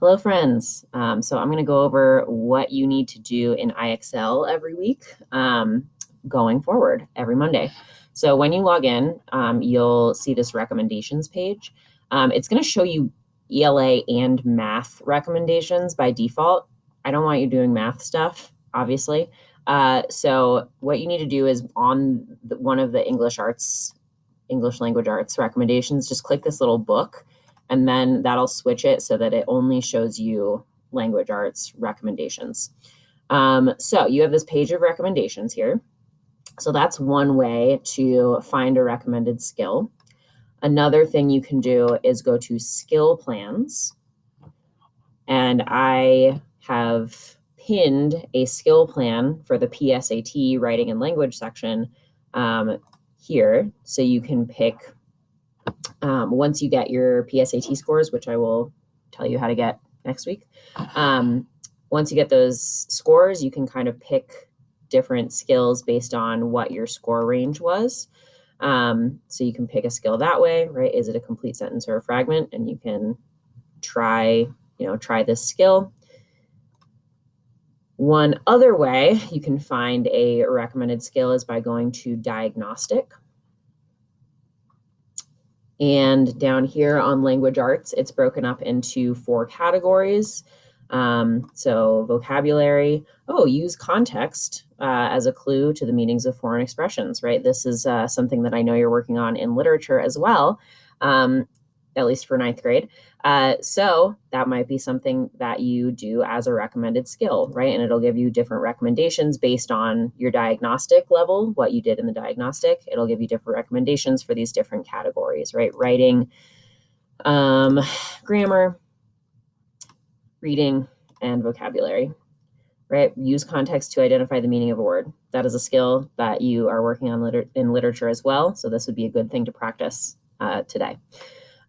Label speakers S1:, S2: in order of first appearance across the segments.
S1: Hello, friends. So I'm going to go over what you need to do in IXL every week going forward every Monday. So when you log in, you'll see this recommendations page. It's going to show you ELA and math recommendations by default. I don't want you doing math stuff, obviously. So what you need to do is on one of the English language arts recommendations, just click this little book, and then that'll switch it so that it only shows you language arts recommendations. So you have this page of recommendations here. So that's one way to find a recommended skill. Another thing you can do is go to skill plans. And I have pinned a skill plan for the PSAT writing and language section here. So you can pick, once you get your PSAT scores, which I will tell you how to get next week. Once you get those scores, you can kind of pick different skills based on what your score range was. So you can pick a skill that way, right? Is it a complete sentence or a fragment? And you can try this skill. One other way you can find a recommended skill is by going to diagnostic. And down here on language arts, it's broken up into 4 categories. So vocabulary, use context as a clue to the meanings of foreign expressions, right? This is something that I know you're working on in literature as well, at least for 9th grade. So that might be something that you do as a recommended skill, right? And it'll give you different recommendations based on your diagnostic level, what you did in the diagnostic. It'll give you different recommendations for these different categories, right? Writing, grammar, reading, and vocabulary, right? Use context to identify the meaning of a word. That is a skill that you are working on in literature as well. So this would be a good thing to practice today.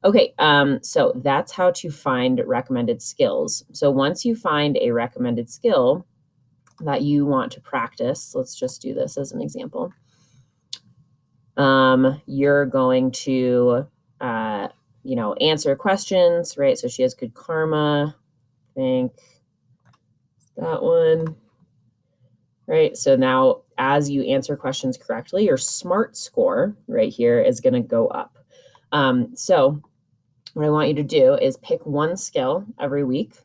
S1: Okay, so that's how to find recommended skills. So once you find a recommended skill that you want to practice, let's just do this as an example. You're going to, answer questions, right? So she has good karma. I think that one, right? So now as you answer questions correctly, your SMART score right here is going to go up. So what I want you to do is pick one skill every week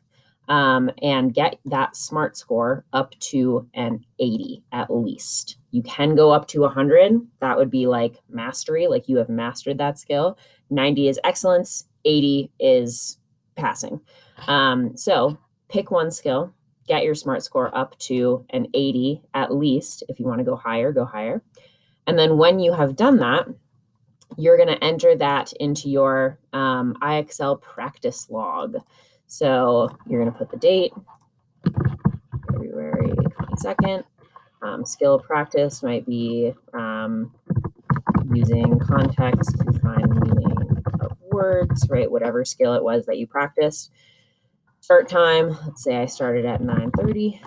S1: and get that SMART score up to an 80 at least. You can go up to 100. That would be like mastery, like you have mastered that skill. 90 is excellence, 80 is passing. So pick one skill, get your SMART score up to an 80 at least. If you want to go higher, go higher. And then when you have done that, you're going to enter that into your IXL practice log. So you're going to put the date, February 22nd. Skill practice might be using context to find the meaning of words, right? Whatever skill it was that you practiced. Start time, let's say I started at 9:30.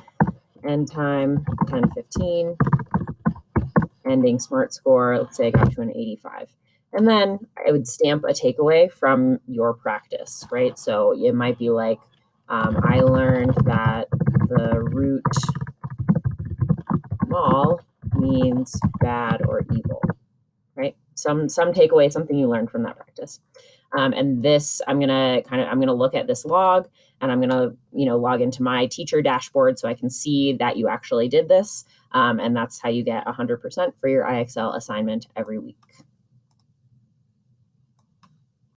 S1: End time, 10:15. Ending SMART score, let's say I got to an 85. And then I would stamp a takeaway from your practice, right? So it might be like, I learned that the root mal means bad or evil, right? Some takeaway, something you learned from that practice. And this, I'm gonna look at this log, and I'm gonna, log into my teacher dashboard so I can see that you actually did this. And that's how you get 100% for your IXL assignment every week.